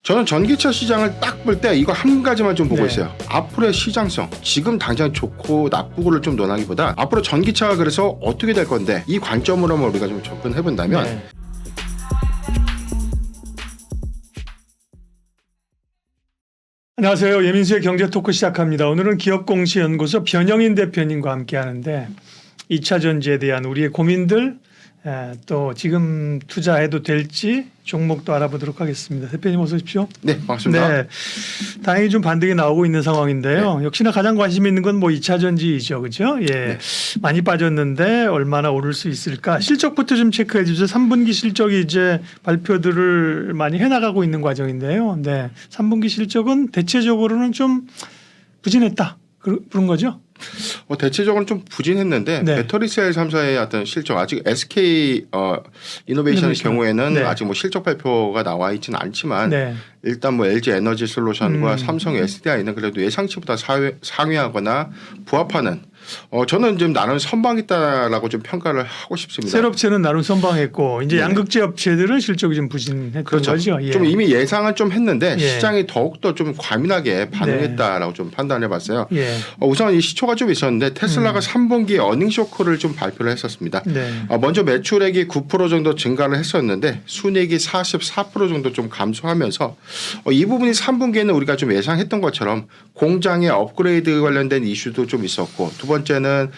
저는 전기차 시장을 딱 볼 때 이거 한 가지만 좀 보고 네. 있어요. 앞으로의 시장성, 지금 당장 좋고 나쁘고를 좀 논하기보다 앞으로 전기차가 그래서 어떻게 될 건데 이 관점으로만 우리가 좀 접근해 본다면 네. 안녕하세요. 예민수의 경제 토크 시작합니다. 오늘은 기업공시연구소 변영인 대표님과 함께 하는데 2차 전지에 대한 우리의 고민들 또 지금 투자해도 될지 종목도 알아보도록 하겠습니다. 대표님 어서 오십시오. 네, 반갑습니다. 네, 다행히 좀 반등이 나오고 있는 상황인데요. 역시나 가장 관심 있는 건 뭐 2차 전지이죠, 그죠? 예, 많이 빠졌는데 얼마나 오를 수 있을까? 실적부터 좀 체크해 주세요. 3분기 실적이 이제 발표들을 많이 해나가고 있는 과정인데요. 네, 3분기 실적은 대체적으로는 좀 부진했다. 그런 거죠? 대체적으로 좀 부진했는데 네. 배터리셀 3사의 어떤 실적 아직 SK 이노베이션의 경우에는 네. 아직 뭐 실적 발표가 나와 있지는 않지만 네. 일단 뭐 LG 에너지 솔루션과 삼성 SDI는 그래도 예상치보다 상회하거나 부합하는 저는 좀 나름 선방했다라고 좀 평가를 하고 싶습니다. 셀 업체는 나름 선방했고 이제 네. 양극재 업체들은 실적이 좀 부진했던 그렇죠. 거죠. 예. 좀 이미 예상은 좀 했는데 예. 시장이 더욱더 좀 과민하게 반응했다라고 좀 판단해봤어요. 예. 우선 이 시초가 좀 있었는데 테슬라가 3분기 어닝 쇼크를 좀 발표를 했었습니다. 네. 먼저 매출액이 9% 정도 증가를 했었는데 순이익이 44% 정도 좀 감소하면서 이 부분이 3분기에는 우리가 좀 예상했던 것처럼 공장의 업그레이드 관련된 이슈도 좀 있었고 두 번째는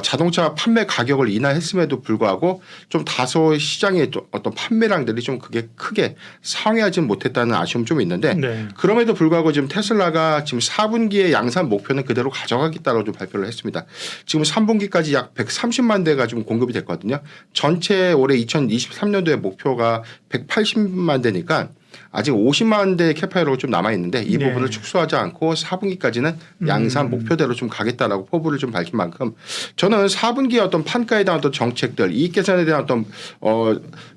자동차 판매 가격을 인하했음에도 불구하고 좀 다소 시장의 어떤 판매량들이 좀 그게 크게 상회하지 못했다는 아쉬움 좀 있는데 네. 그럼에도 불구하고 지금 테슬라가 지금 4분기의 양산 목표는 그대로 가져가겠다고 좀 발표를 했습니다. 지금 3분기까지 약 130만 대가 좀 공급이 됐거든요. 전체 올해 2023년도의 목표가 180만 대니까 아직 50만 대 캐파로 좀 남아 있는데 이 네. 부분을 축소하지 않고 4분기까지는 양산 목표대로 좀 가겠다라고 포부를 좀 밝힌 만큼 저는 4분기의 어떤 판가에 대한 어떤 정책들 이익 개선에 대한 어떤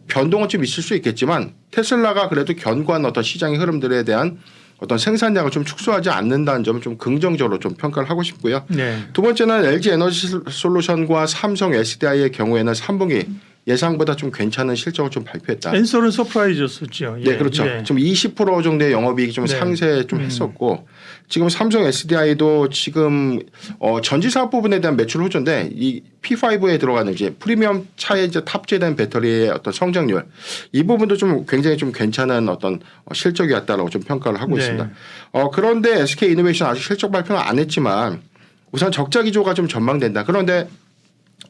변동은 좀 있을 수 있겠지만 테슬라가 그래도 견고한 어떤 시장의 흐름들에 대한 어떤 생산량을 좀 축소하지 않는다는 점을 좀 긍정적으로 좀 평가를 하고 싶고요. 네. 두 번째는 LG 에너지 솔루션과 삼성 SDI의 경우에는 3분기 예상보다 좀 괜찮은 실적을 좀 발표했다. 엔솔은 서프라이즈였었죠. 네, 그렇죠. 예. 지금 20% 정도의 영업이익이 좀 네. 상세 좀 했었고 지금 삼성 SDI도 지금 전지 사업 부분에 대한 매출 호조인데 이 P5에 들어가는 이제 프리미엄 차에 이제 탑재된 배터리의 어떤 성장률 이 부분도 좀 굉장히 좀 괜찮은 어떤 실적이었다라고 좀 평가를 하고 네. 있습니다. 그런데 SK 이노베이션 아직 실적 발표는 안 했지만 우선 적자 기조가 좀 전망된다. 그런데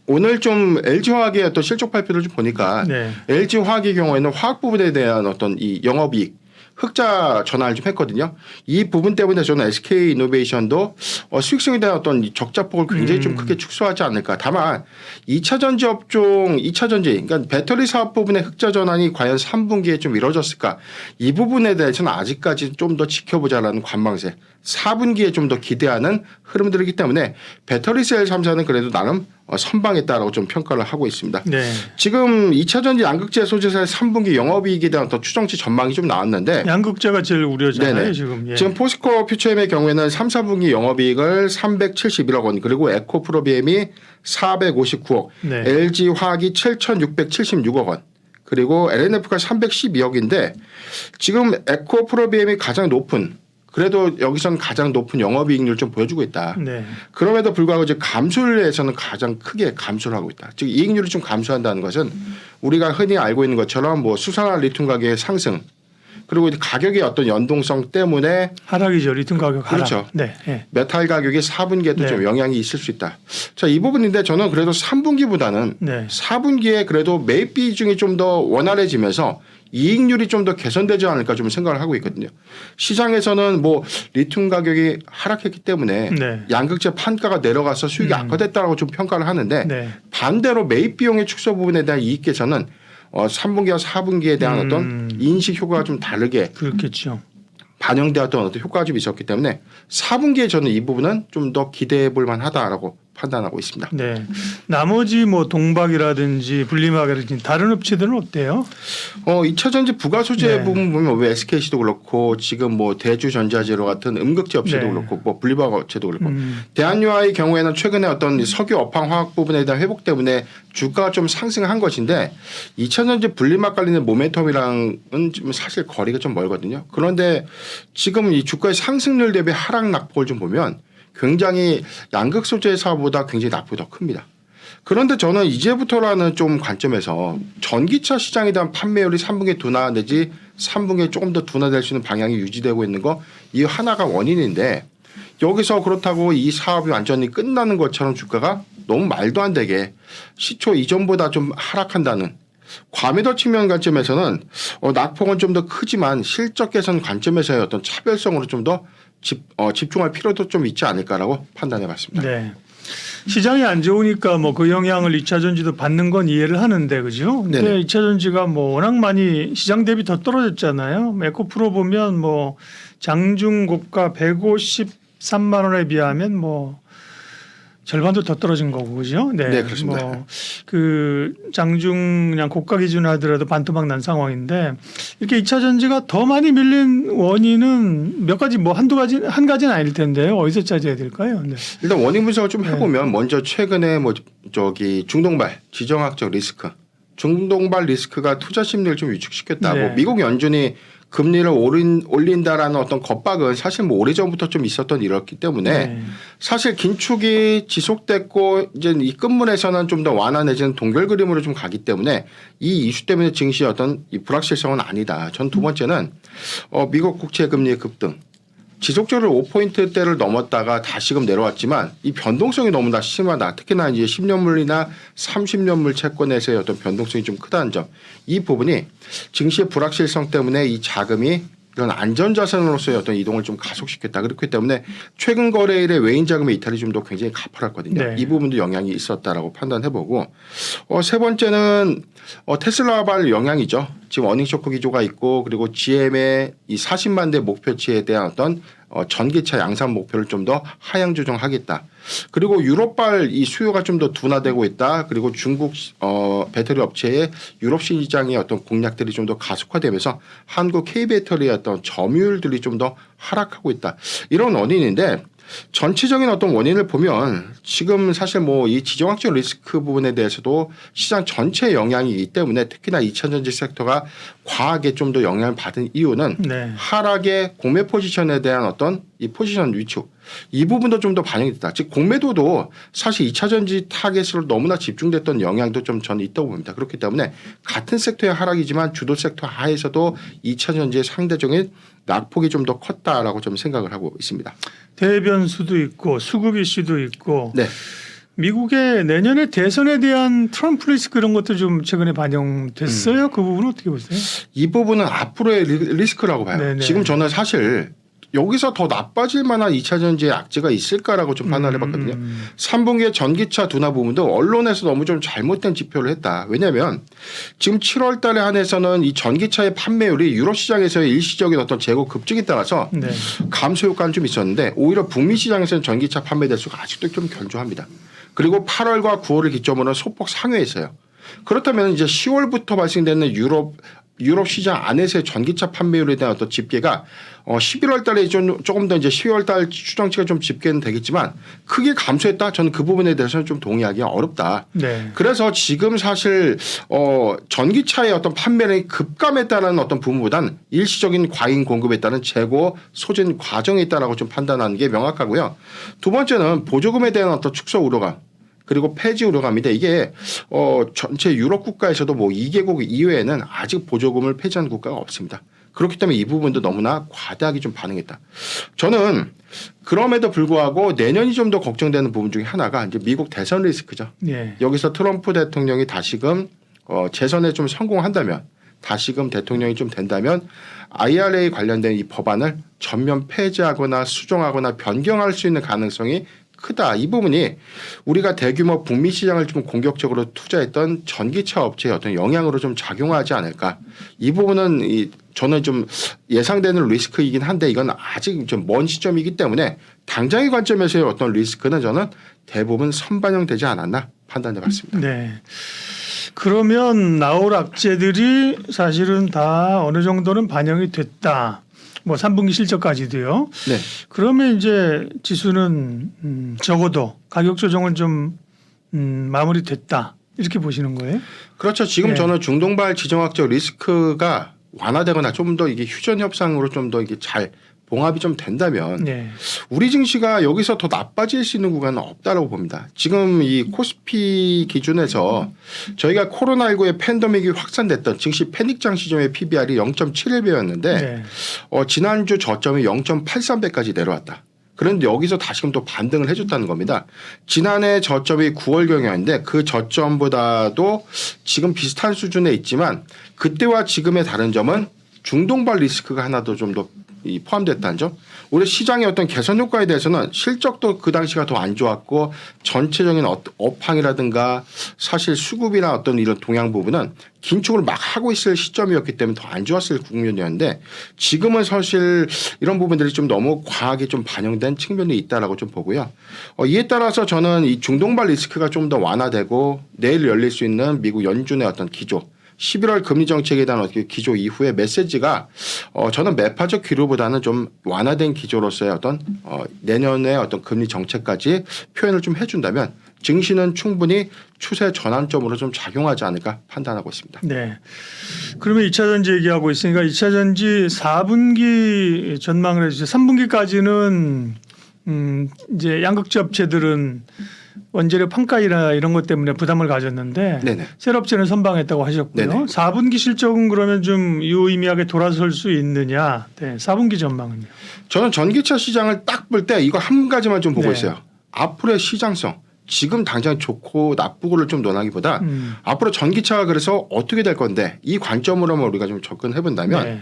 오늘 좀 LG화학의 어떤 실적 발표를 좀 보니까 네. LG화학의 경우에는 화학 부분에 대한 어떤 이 영업이익 흑자 전환을 좀 했거든요. 이 부분 때문에 저는 SK 이노베이션도 수익성에 대한 어떤 이 적자폭을 굉장히 좀 크게 축소하지 않을까. 다만 2차 전지 업종, 2차 전지, 그러니까 배터리 사업 부분의 흑자 전환이 과연 3분기에 좀 이루어졌을까. 이 부분에 대해서는 아직까지 좀 더 지켜보자라는 관망세. 4분기에 좀 더 기대하는 흐름들이기 때문에 배터리셀 3사는 그래도 나름 선방했다라고 좀 평가를 하고 있습니다. 네. 지금 2차 전지 양극재 소재사의 3분기 영업이익에 대한 어떤 추정치 전망이 좀 나왔는데 양극재가 제일 우려잖아요. 네네. 지금. 예. 지금 포스코 퓨처엠의 경우에는 3, 4분기 영업이익을 371억 원 그리고 에코프로비엠이 459억 네. LG화학이 7,676억 원 그리고 LNF가 312억인데 지금 에코프로비엠이 가장 높은 그래도 여기서는 가장 높은 영업이익률을 좀 보여주고 있다. 네. 그럼에도 불구하고 이제 감소율에서는 가장 크게 감소를 하고 있다. 즉 이익률이 좀 감소한다는 것은 우리가 흔히 알고 있는 것처럼 뭐 수산화 리튬 가격의 상승 그리고 이제 가격의 어떤 연동성 때문에 하락이죠. 리튬 가격 하락. 그렇죠. 네. 예. 메탈 가격이 4분기에도 네. 좀 영향이 있을 수 있다. 자, 이 부분인데 저는 그래도 3분기보다는 네. 4분기에 그래도 매입 비중이 좀 더 원활해지면서 이익률이 좀 더 개선되지 않을까 좀 생각을 하고 있거든요. 시장에서는 뭐 리튬 가격이 하락했기 때문에 네. 양극재 판가가 내려가서 수익이 악화됐다라고 좀 평가를 하는데 네. 반대로 매입 비용의 축소 부분에 대한 이익 개선은 3분기와 4분기에 대한 어떤 인식 효과가 좀 다르게 그렇겠죠. 반영되었던 어떤 효과가 좀 있었기 때문에 4분기에 저는 이 부분은 좀 더 기대해 볼 만하다라고 판단하고 있습니다. 네. 나머지 뭐 동박이라든지 분리막이라든지 다른 업체들은 어때요? 2차 전지 부가 소재 네. 부분 보면 왜 SKC도 그렇고 지금 뭐 대주전자재료 같은 음극재 업체도 네. 그렇고 뭐 분리막 업체도 그렇고 대한유화의 경우에는 최근에 어떤 석유 업황 화학 부분에 대한 회복 때문에 주가가 좀 상승한 것인데 2차 전지 분리막 관련된 모멘텀이랑은 좀 사실 거리가 좀 멀거든요. 그런데 지금 이 주가의 상승률 대비 하락 낙폭을 좀 보면 굉장히 양극 소재 사업보다 굉장히 낙폭이 더 큽니다. 그런데 저는 이제부터라는 좀 관점에서 전기차 시장에 대한 판매율이 3분기에 둔화 내지 3분기에 조금 더 둔화될 수 있는 방향이 유지되고 있는 거 이 하나가 원인인데 여기서 그렇다고 이 사업이 완전히 끝나는 것처럼 주가가 너무 말도 안 되게 시초 이전보다 좀 하락한다는 과매도 측면 관점에서는 낙폭은 좀 더 크지만 실적 개선 관점에서의 어떤 차별성으로 좀 더 집중할 필요도 좀 있지 않을까라고 판단해 봤습니다. 네. 시장이 안 좋으니까 뭐 그 영향을 2차 전지도 받는 건 이해를 하는데 그죠? 근데 네네. 2차 전지가 뭐 워낙 많이 시장 대비 더 떨어졌잖아요. 에코프로 보면 뭐 장중 고가 153만 원에 비하면 뭐 절반도 더 떨어진 거고 그죠? 네, 그렇습니다. 뭐그 장중 그냥 고가 기준 하더라도 반토막 난 상황인데 이렇게 2차 전지가 더 많이 밀린 원인은 몇 가지 뭐 한두 가지 한 가지는 아닐 텐데요. 어디서 찾아야 될까요? 네. 일단 원인 분석을 좀 해보면 먼저 최근에 뭐 저기 중동발 지정학적 리스크, 중동발 리스크가 투자 심리를 좀 위축시켰다고 네. 미국 연준이 금리를 올린다라는 어떤 겁박은 사실 뭐 오래전부터 좀 있었던 일이었기 때문에 네. 사실 긴축이 지속됐고 이제 이 끝문에서는 좀 더 완화 내지는 동결 그림으로 좀 가기 때문에 이 이슈 때문에 증시의 어떤 이 불확실성은 아니다. 전 두 번째는 미국 국채 금리의 급등. 지속적으로 5포인트대를 넘었다가 다시금 내려왔지만 이 변동성이 너무나 심하다. 특히나 이제 10년물이나 30년물 채권에서의 어떤 변동성이 좀 크다는 점. 이 부분이 증시의 불확실성 때문에 이 자금이 이런 안전자산으로서의 어떤 이동을 좀 가속시켰다. 그렇기 때문에 최근 거래일의 외인 자금의 이탈이 좀 더 굉장히 가파랐거든요. 네. 이 부분도 영향이 있었다라고 판단해보고 세 번째는 테슬라발 영향이죠. 지금 어닝 쇼크 기조가 있고 그리고 GM의 이 40만 대 목표치에 대한 어떤 전기차 양산 목표를 좀 더 하향 조정하겠다. 그리고 유럽발 이 수요가 좀 더 둔화되고 있다. 그리고 중국 배터리 업체의 유럽 시장의 어떤 공략들이 좀 더 가속화되면서 한국 K배터리의 어떤 점유율들이 좀 더 하락하고 있다. 이런 원인인데 전체적인 어떤 원인을 보면 지금 사실 뭐 이 지정학적 리스크 부분에 대해서도 시장 전체에 영향이 있기 때문에 특히나 2차 전지 섹터가 과하게 좀 더 영향을 받은 이유는 네. 하락의 공매 포지션에 대한 어떤 이 포지션 위축 이 부분도 좀 더 반영이 됐다. 즉 공매도도 사실 2차 전지 타겟으로 너무나 집중됐던 영향도 좀 저는 있다고 봅니다. 그렇기 때문에 같은 섹터의 하락이지만 주도 섹터 하에서도 2차 전지의 상대적인 낙폭이 좀 더 컸다라고 좀 생각을 하고 있습니다. 대변수도 있고 수급 이슈도 있고 네. 미국의 내년에 대선에 대한 트럼프 리스크 이런 것도 좀 최근에 반영됐어요. 그 부분은 어떻게 보세요? 이 부분은 앞으로의 리스크라고 봐요. 네네. 지금 저는 사실 여기서 더 나빠질 만한 2차 전지의 악재가 있을까라고 좀 판단을 해봤거든요. 3분기에 전기차 둔화 부분도 언론에서 너무 좀 잘못된 지표를 했다. 왜냐하면 지금 7월 달에 한해서는 이 전기차의 판매율이 유럽 시장에서의 일시적인 어떤 재고 급증에 따라서 네. 감소 효과는 좀 있었는데 오히려 북미 시장에서는 전기차 판매 대수가 아직도 좀 견조합니다. 그리고 8월과 9월을 기점으로 소폭 상회했어요. 그렇다면 이제 10월부터 발생되는 유럽 시장 안에서의 전기차 판매율에 대한 어떤 집계가 11월 달에 조금 더 이제 12월 달 추정치가 좀 집계는 되겠지만 크게 감소했다. 저는 그 부분에 대해서는 좀 동의하기가 어렵다. 네. 그래서 지금 사실 전기차의 어떤 판매량이 급감했다는 어떤 부분보다는 일시적인 과잉 공급에 따른 재고 소진 과정에 있다라고 좀 판단하는 게 명확하고요. 두 번째는 보조금에 대한 어떤 축소 우려감. 그리고 폐지 우려감인데 이게 전체 유럽 국가에서도 뭐 2개국 이외에는 아직 보조금을 폐지한 국가가 없습니다. 그렇기 때문에 이 부분도 너무나 과다하게 좀 반응했다. 저는 그럼에도 불구하고 내년이 좀 더 걱정되는 부분 중에 하나가 이제 미국 대선 리스크죠. 네. 여기서 트럼프 대통령이 다시금 재선에 좀 성공한다면 다시금 대통령이 좀 된다면 IRA 관련된 이 법안을 전면 폐지하거나 수정하거나 변경할 수 있는 가능성이 크다. 이 부분이 우리가 대규모 북미 시장을 좀 공격적으로 투자했던 전기차 업체의 어떤 영향으로 좀 작용하지 않을까. 이 부분은 저는 좀 예상되는 리스크이긴 한데 이건 아직 좀 먼 시점이기 때문에 당장의 관점에서의 어떤 리스크는 저는 대부분 선반영되지 않았나 판단해 봤습니다. 네. 그러면 나올 악재들이 사실은 다 어느 정도는 반영이 됐다. 뭐 3분기 실적까지도요. 네. 그러면 이제 지수는 적어도 가격 조정은 좀 마무리됐다. 이렇게 보시는 거예요? 그렇죠. 지금 네. 저는 중동발 지정학적 리스크가 완화되거나 좀 더 이게 휴전 협상으로 좀 더 이게 잘 봉합이 좀 된다면 네. 우리 증시가 여기서 더 나빠질 수 있는 구간은 없다라고 봅니다. 지금 이 코스피 기준에서 저희가 코로나19의 팬데믹이 확산됐던 증시 패닉장 시점의 PBR이 0.71배였는데 네. 지난주 저점이 0.83배까지 내려왔다. 그런데 여기서 다시금 또 반등을 해줬다는 겁니다. 지난해 저점이 9월경이었는데 그 저점보다도 지금 비슷한 수준에 있지만 그때와 지금의 다른 점은 중동발 리스크가 하나 더 좀 더 포함됐다는 점. 올해 시장의 어떤 개선 효과에 대해서는 실적도 그 당시가 더 안 좋았고 전체적인 업황이라든가 사실 수급이나 어떤 이런 동향 부분은 긴축을 막 하고 있을 시점이었기 때문에 더 안 좋았을 국면이었는데 지금은 사실 이런 부분들이 좀 너무 과하게 좀 반영된 측면이 있다라고 좀 보고요. 이에 따라서 저는 이 중동발 리스크가 좀 더 완화되고 내일 열릴 수 있는 미국 연준의 어떤 기조 11월 금리 정책에 대한 기조 이후의 메시지가 저는 매파적 기류보다는 좀 완화된 기조로서의 어떤 내년의 어떤 금리 정책까지 표현을 좀 해준다면 증시는 충분히 추세 전환점으로 좀 작용하지 않을까 판단하고 있습니다. 네. 그러면 2차 전지 얘기하고 있으니까 2차 전지 4분기 전망을 해주세요. 3분기까지는 이제 양극재 업체들은 원재료 판가이나 이런 것 때문에 부담을 가졌는데 네네. 셀업체는 선방했다고 하셨고요. 네네. 4분기 실적은 그러면 좀 유의미하게 돌아설 수 있느냐. 네. 4분기 전망은요. 저는 전기차 시장을 딱 볼 때 이거 한 가지만 좀 보고 네. 있어요. 앞으로의 시장성. 지금 당장 좋고 나쁘고를 좀 논하기보다 앞으로 전기차가 그래서 어떻게 될 건데 이 관점으로만 우리가 좀 접근해 본다면 네.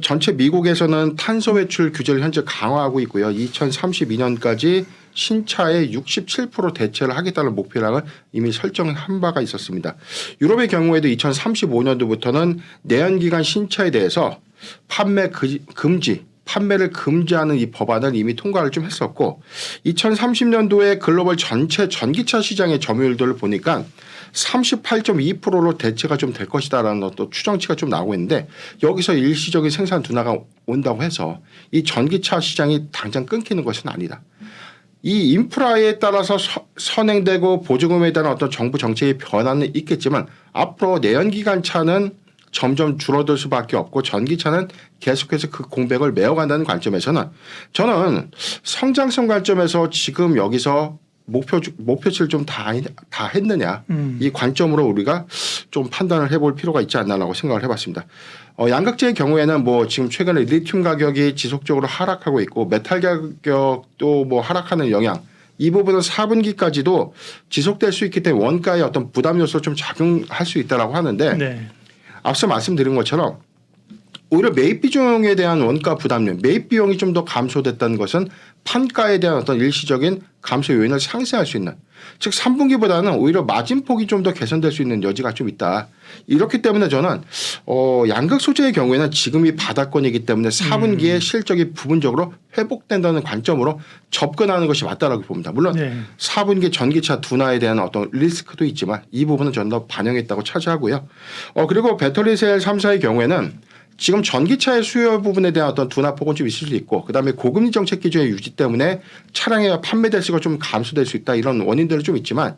전체 미국에서는 탄소 배출 규제를 현재 강화하고 있고요. 2032년까지 신차의 67% 대체를 하겠다는 목표량을 이미 설정한 바가 있었습니다. 유럽의 경우에도 2035년도부터는 내연기관 신차에 대해서 판매를 금지하는 이 법안을 이미 통과를 좀 했었고 2030년도에 글로벌 전체 전기차 시장의 점유율들을 보니까 38.2%로 대체가 좀 될 것이다라는 또 추정치가 좀 나오고 있는데 여기서 일시적인 생산 둔화가 온다고 해서 이 전기차 시장이 당장 끊기는 것은 아니다. 이 인프라에 따라서 선행되고 보조금에 대한 어떤 정부 정책의 변화는 있겠지만 앞으로 내연기관 차는 점점 줄어들 수밖에 없고 전기차는 계속해서 그 공백을 메워간다는 관점에서는 저는 성장성 관점에서 지금 여기서 목표치를 좀 다 했느냐 이 관점으로 우리가 좀 판단을 해볼 필요가 있지 않나라고 생각을 해봤습니다. 양극재의 경우에는 뭐 지금 최근에 리튬 가격이 지속적으로 하락하고 있고 메탈 가격도 뭐 하락하는 영향 이 부분은 4분기까지도 지속될 수 있기 때문에 원가의 어떤 부담 요소로 좀 작용할 수 있다라고 하는데 네. 앞서 말씀드린 것처럼 오히려 매입 비용에 대한 원가 부담률, 매입 비용이 좀 더 감소됐다는 것은 판가에 대한 어떤 일시적인 감소 요인을 상쇄할 수 있는, 즉 3분기보다는 오히려 마진폭이 좀 더 개선될 수 있는 여지가 좀 있다. 이렇기 때문에 저는 양극 소재의 경우에는 지금이 바닥권이기 때문에 4분기에 실적이 부분적으로 회복된다는 관점으로 접근하는 것이 맞다라고 봅니다. 물론 네. 4분기 전기차 둔화에 대한 어떤 리스크도 있지만 이 부분은 전 더 반영했다고 차지하고요. 그리고 배터리셀 3사의 경우에는 지금 전기차의 수요 부분에 대한 어떤 둔화폭은 좀 있을 수 있고 그다음에 고금리 정책 기조의 유지 때문에 차량의 판매 대수가 좀 감소될 수 있다 이런 원인들은 좀 있지만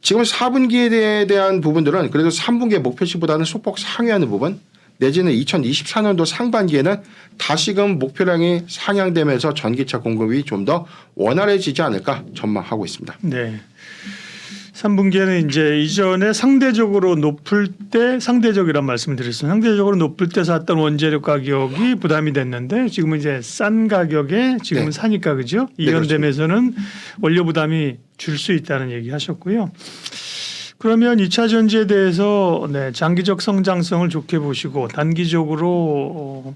지금 4분기에 대한 부분들은 그래도 3분기의 목표치보다는 소폭 상회하는 부분 내지는 2024년도 상반기에는 다시금 목표량이 상향되면서 전기차 공급이 좀 더 원활해지지 않을까 전망하고 있습니다. 네. 3분기에는 이제 이전에 상대적으로 높을 때 상대적이란 말씀을 드렸어요. 상대적으로 높을 때 샀던 원재료 가격이 부담이 됐는데 지금은 이제 싼 가격에 지금은 네. 사니까 그죠? 이연되면서는 원료 부담이 줄 수 있다는 얘기 하셨고요. 그러면 2차 전지에 대해서 네, 장기적 성장성을 좋게 보시고 단기적으로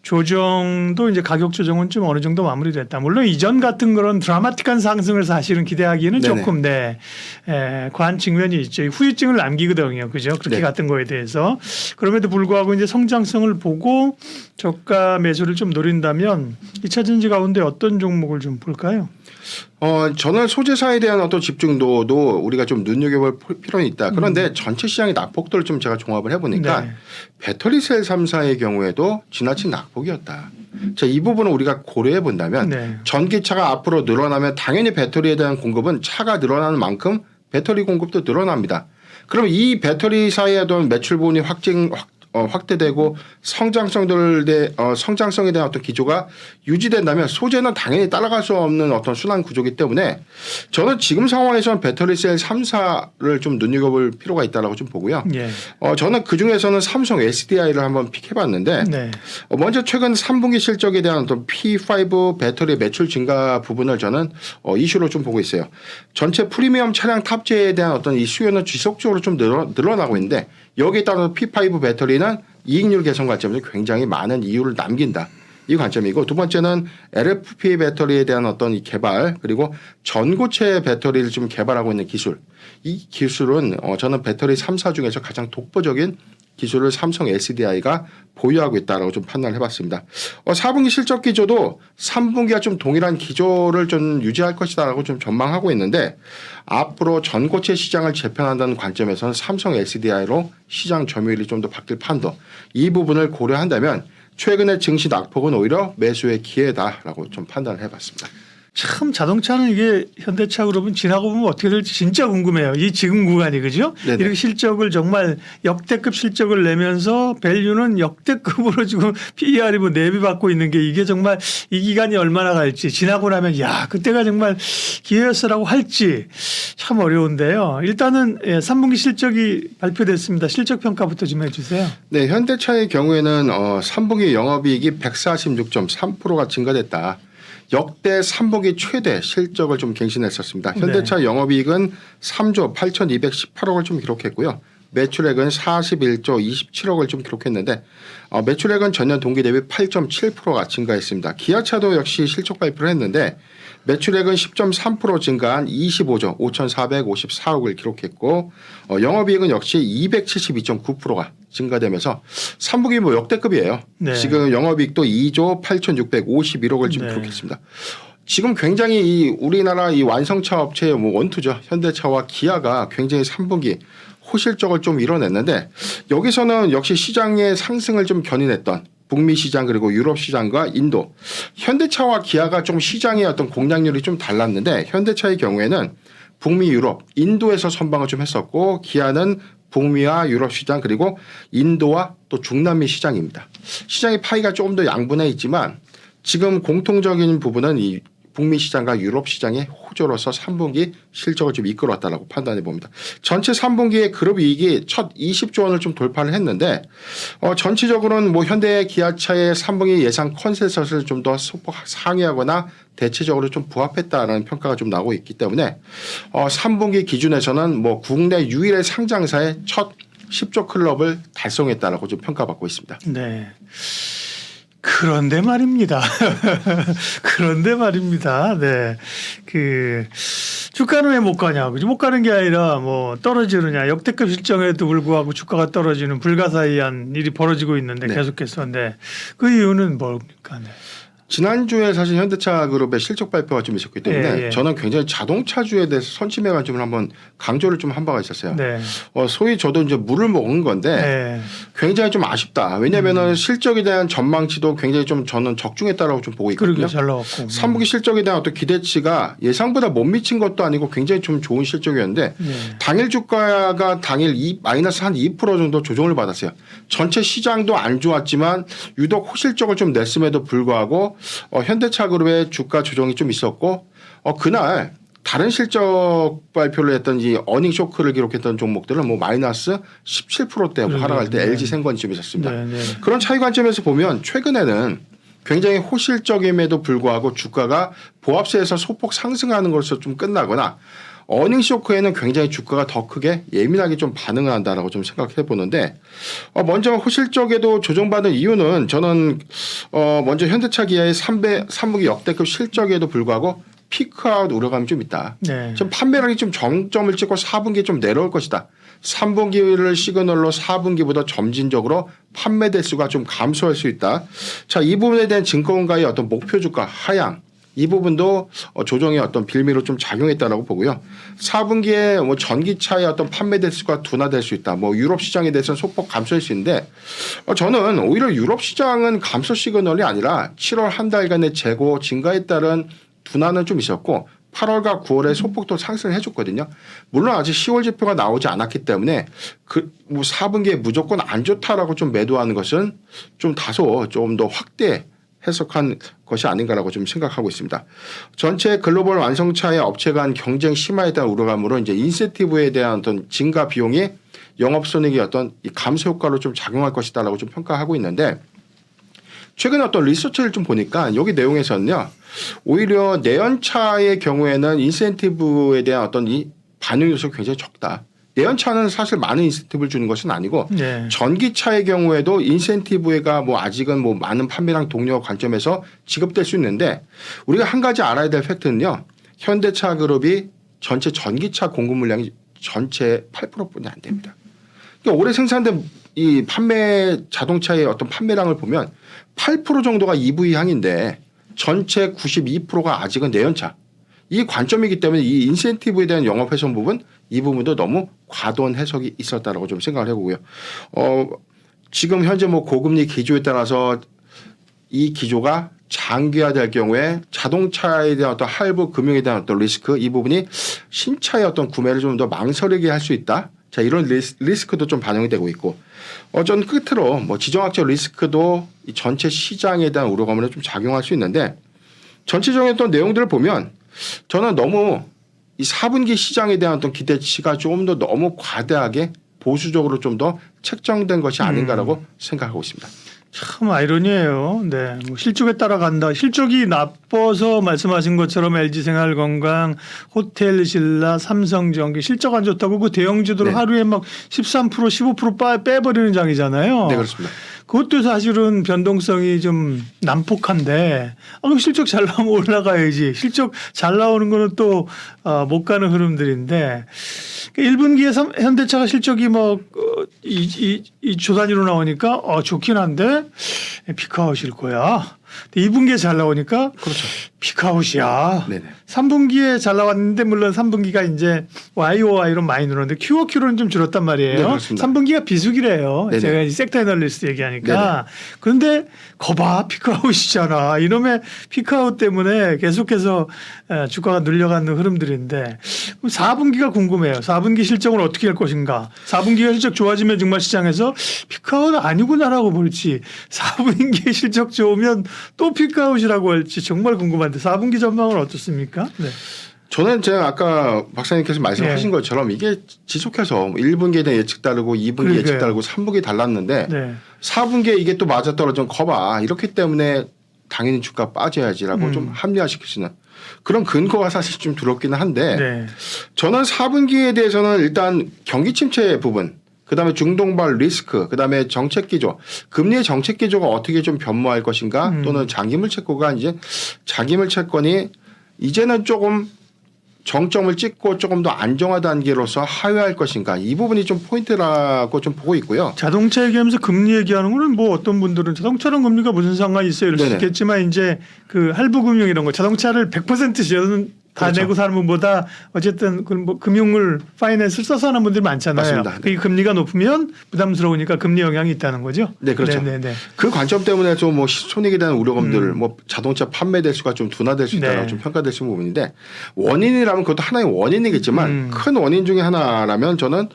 조정도 이제 가격 조정은 좀 어느 정도 마무리됐다. 물론 이전 같은 그런 드라마틱한 상승을 사실은 기대하기는 네네. 조금 과한 측면이 있죠. 후유증을 남기거든요. 그죠? 그렇게 네. 같은 거에 대해서. 그럼에도 불구하고 이제 성장성을 보고 저가 매수를 좀 노린다면 2차 전지 가운데 어떤 종목을 좀 볼까요? 저는 소재사에 대한 어떤 집중도도 우리가 좀 눈여겨볼 필요는 있다. 그런데 전체 시장의 낙폭들을 좀 제가 종합을 해보니까 네. 배터리셀 3사의 경우에도 지나친 낙폭이었다. 자, 이 부분을 우리가 고려해 본다면 네. 전기차가 앞으로 늘어나면 당연히 배터리에 대한 공급은 차가 늘어나는 만큼 배터리 공급도 늘어납니다. 그럼 이 배터리사의 어떤 매출 부분이 확대되고 성장성에 대한 어떤 기조가 유지된다면 소재는 당연히 따라갈 수 없는 어떤 순환 구조이기 때문에 저는 지금 상황에서는 배터리셀 3사를 좀 눈여겨볼 필요가 있다라고 좀 보고요. 예. 저는 그 중에서는 삼성 SDI를 한번 픽해봤는데 네. 먼저 최근 3분기 실적에 대한 어떤 P5 배터리 매출 증가 부분을 저는 이슈로 좀 보고 있어요. 전체 프리미엄 차량 탑재에 대한 어떤 이 수요는 지속적으로 좀 늘어나고 있는데 여기에 따라서 P5 배터리는 이익률 개선 관점에서 굉장히 많은 이유를 남긴다. 이 관점이고 두 번째는 LFP 배터리에 대한 어떤 이 개발 그리고 전고체 배터리를 좀 개발하고 있는 기술. 이 기술은 저는 배터리 3사 중에서 가장 독보적인 기술을 삼성 SDI가 보유하고 있다라고 좀 판단을 해봤습니다. 4분기 실적 기조도 3분기와 좀 동일한 기조를 좀 유지할 것이다라고 좀 전망하고 있는데 앞으로 전고체 시장을 재편한다는 관점에서는 삼성 SDI로 시장 점유율이 좀 더 바뀔 판도 이 부분을 고려한다면 최근의 증시 낙폭은 오히려 매수의 기회다라고 좀 판단을 해봤습니다. 참 자동차는 이게 현대차 그룹은 지나고 보면 어떻게 될지 진짜 궁금해요. 이 지금 구간이 그죠? 네네. 이렇게 실적을 정말 역대급 실적을 내면서 밸류는 역대급으로 지금 PER이 뭐 4배 받고 있는 게 이게 정말 이 기간이 얼마나 갈지 지나고 나면 야 그때가 정말 기회였어라고 할지 참 어려운데요. 일단은 3분기 실적이 발표됐습니다. 실적 평가부터 좀 해주세요. 네, 현대차의 경우에는 3분기 영업이익이 146.3%가 증가됐다. 역대 3분기 최대 실적을 좀 갱신했었습니다. 현대차 영업이익은 3조 8,218억을 좀 기록했고요. 매출액은 41조 27억을 좀 기록했는데 매출액은 전년 동기 대비 8.7%가 증가했습니다. 기아차도 역시 실적 발표를 했는데 매출액은 10.3% 증가한 25조 5,454억을 기록했고 영업이익은 역시 272.9%가 증가되면서 3분기 뭐 역대급이에요. 네. 지금 영업이익도 2조 8,651억을 지금 네. 기록했습니다. 지금 굉장히 이 우리나라 이 완성차 업체의 뭐 원투죠. 현대차와 기아가 굉장히 3분기 호실적을 좀 이뤄냈는데 여기서는 역시 시장의 상승을 좀 견인했던 북미 시장 그리고 유럽 시장과 인도 현대차와 기아가 좀 시장의 어떤 공략률이 좀 달랐는데 현대차의 경우에는 북미 유럽 인도에서 선방을 좀 했었고 기아는 북미와 유럽 시장 그리고 인도와 또 중남미 시장입니다. 시장의 파이가 조금 더 양분해 있지만 지금 공통적인 부분은 이 북미 시장과 유럽 시장의 호조로서 3분기 실적을 좀 이끌어왔다라고 판단해 봅니다. 전체 3분기의 그룹 이익이 첫 20조 원을 좀 돌파를 했는데 전체적으로는 뭐 현대 기아차의 3분기 예상 컨센서스를 좀 더 소폭 상회하거나 대체적으로 좀 부합했다라는 평가가 좀 나오고 있기 때문에 3분기 기준에서는 뭐 국내 유일의 상장사의 첫 10조 클럽을 달성했다라고 좀 평가받고 있습니다. 네. 그런데 말입니다. 그런데 말입니다. 네. 주가는 왜 못 가냐. 그죠? 못 가는 게 아니라 뭐 떨어지느냐. 역대급 실적에도 불구하고 주가가 떨어지는 불가사의한 일이 벌어지고 있는데 네. 계속해서. 네. 그 이유는 뭡니까? 네. 지난주에 사실 현대차 그룹의 실적 발표가 좀 있었기 때문에 예. 저는 굉장히 자동차주에 대해서 선취매 관점을 한번 강조를 좀 한 바가 있었어요. 네. 소위 저도 이제 물을 먹은 건데 네. 굉장히 좀 아쉽다. 왜냐하면은 실적에 대한 전망치도 굉장히 좀 저는 적중했다라고 좀 보고 있거든요. 그러게 잘 나왔고. 3분기 실적에 대한 어떤 기대치가 예상보다 못 미친 것도 아니고 굉장히 좀 좋은 실적이었는데 네. 당일 주가가 당일 마이너스 한 2% 정도 조정을 받았어요. 전체 시장도 안 좋았지만 유독 호실적을 좀 냈음에도 불구하고 현대차 그룹의 주가 조정이 좀 있었고 그날 다른 실적 발표를 했던 이 어닝 쇼크를 기록했던 종목들은 뭐 마이너스 17%대 하락할 때 네. LG 생건이 좀 있었습니다. 네. 네. 그런 차이 관점에서 보면 최근에는 굉장히 호실적임에도 불구하고 주가가 보합세에서 소폭 상승하는 것으로 좀 끝나거나 어닝 쇼크에는 굉장히 주가가 더 크게 예민하게 좀 반응을 한다라고 좀 생각해 보는데 먼저 호실적에도 조정받은 이유는 저는 먼저 현대차 기아의 3분기 역대급 실적에도 불구하고 피크아웃 우려감이 좀 있다. 네. 지금 판매량이 좀 정점을 찍고 4분기에 좀 내려올 것이다. 3분기를 시그널로 4분기보다 점진적으로 판매 대수가 좀 감소할 수 있다. 자, 이 부분에 대한 증권가의 어떤 목표 주가 하향 이 부분도 조정의 어떤 빌미로 좀 작용했다라고 보고요. 4분기에 뭐 전기차의 어떤 판매 대수가 둔화될 수 있다. 뭐 유럽 시장에 대해서는 소폭 감소할 수 있는데 저는 오히려 유럽 시장은 감소 시그널이 아니라 7월 한 달간의 재고 증가에 따른 둔화는 좀 있었고 8월과 9월에 소폭도 상승을 해줬거든요. 물론 아직 10월 지표가 나오지 않았기 때문에 뭐 4분기에 무조건 안 좋다라고 좀 매도하는 것은 좀 다소 좀 더 확대 해석한 것이 아닌가라고 좀 생각하고 있습니다. 전체 글로벌 완성차의 업체 간 경쟁 심화에 대한 우려감으로 이제 인센티브에 대한 어떤 증가 비용이 영업손익의 어떤 이 감소 효과로 좀 작용할 것이다라고 좀 평가하고 있는데 최근에 어떤 리서치를 좀 보니까 여기 내용에서는요. 오히려 내연차의 경우에는 인센티브에 대한 어떤 이 반영 요소가 굉장히 적다. 내연차는 사실 많은 인센티브를 주는 것은 아니고 네. 전기차의 경우에도 인센티브가 뭐 아직은 뭐 많은 판매량 동료 관점에서 지급될 수 있는데 우리가 한 가지 알아야 될 팩트는요. 현대차 그룹이 전체 전기차 공급 물량이 전체 8%뿐이 안 됩니다. 그러니까 올해 생산된 이 판매 자동차의 어떤 판매량을 보면 8% 정도가 EV향인데 전체 92%가 아직은 내연차. 이 관점이기 때문에 이 인센티브에 대한 영업훼손 부분 이 부분도 너무 과도한 해석이 있었다라고 좀 생각을 해보고요. 지금 현재 뭐 고금리 기조에 따라서 이 기조가 장기화될 경우에 자동차에 대한 어떤 할부 금융에 대한 어떤 리스크 이 부분이 신차의 어떤 구매를 좀 더 망설이게 할 수 있다. 자, 이런 리스크도 좀 반영이 되고 있고, 전 끝으로 뭐 지정학적 리스크도 이 전체 시장에 대한 우려감으로 좀 작용할 수 있는데, 전체적인 어떤 내용들을 보면 저는 너무 이 4분기 시장에 대한 어떤 기대치가 조금 더 너무 과대하게 보수적으로 좀 더 책정된 것이 아닌가라고 생각하고 있습니다. 참 아이러니해요. 네, 뭐 실적에 따라간다. 실적이 나빠서 말씀하신 것처럼 LG생활건강, 호텔신라, 삼성전기 실적 안 좋다고 그 대형주들 네. 하루에 막 13%, 15% 빼버리는 장이잖아요. 네, 그렇습니다. 그것도 사실은 변동성이 좀 난폭한데 그럼 실적 잘 나오면 올라가야지. 실적 잘 나오는 거는 또 못 가는 흐름들인데 1분기에 현대차가 실적이 뭐 이 조단위로 나오니까 좋긴 한데 피크아웃일 거야. 2분기에 잘 나오니까 그렇죠. 피크아웃이야. 네네. 3분기에 잘 나왔는데 물론 3분기가 이제 YOY로 많이 늘었는데 QOQ로는 좀 줄었단 말이에요. 네, 그렇습니다. 3분기가 비수기래요. 네네. 제가 이제 섹터 애널리스트 얘기하니까. 네네. 그런데 거봐 피크아웃이잖아. 이놈의 피크아웃 때문에 계속해서 주가가 늘려가는 흐름들인데 4분기가 궁금해요. 4분기 실적은 어떻게 할 것인가. 4분기가 실적 좋아지면 정말 시장에서 피크아웃 아니구나라고 볼지 4분기 실적 좋으면 또 피크아웃이라고 할지 정말 궁금한데 4분기 전망은 어떻습니까? 네. 저는 제가 아까 박사님께서 말씀하신 것처럼 이게 지속해서 1분기에 대한 예측 다르고 2분기 예측 다르고 3분기 달랐는데 네. 4분기에 이게 또 맞아떨어지면 거봐. 이렇기 때문에 당연히 주가 빠져야지라고 좀 합리화시킬 수 있는 그런 근거가 사실 좀 두렵기는 한데 네. 저는 4분기에 대해서는 일단 경기 침체 부분 그다음에 중동발 리스크, 그다음에 정책 기조, 금리의 정책 기조가 어떻게 좀 변모할 것인가, 또는 장기물 채권가 이제 장기물 채권이 이제는 조금 정점을 찍고 조금 더 안정화 단계로서 하회할 것인가, 이 부분이 좀 포인트라고 좀 보고 있고요. 자동차 얘기하면서 금리 얘기하는 거는 뭐 어떤 분들은 자동차랑 금리가 무슨 상관이 있어요 이럴 수 네네. 있겠지만 이제 그 할부금융 이런 거 자동차를 100% 지어는 다 그렇죠. 내고 사는 분보다 어쨌든 그 뭐 금융을 파이낸스를 써서 하는 분들이 많잖아요. 맞습니다. 그 금리가 높으면 부담스러우니까 금리 영향이 있다는 거죠. 네, 그렇죠. 네네네. 그 관점 때문에 좀 뭐 손익에 대한 우려감들, 뭐 자동차 판매 대수가 좀 둔화될 수 있다고 네. 좀 평가될 수 있는 부분인데 원인이라면 그것도 하나의 원인이겠지만 큰 원인 중에 하나라면 저는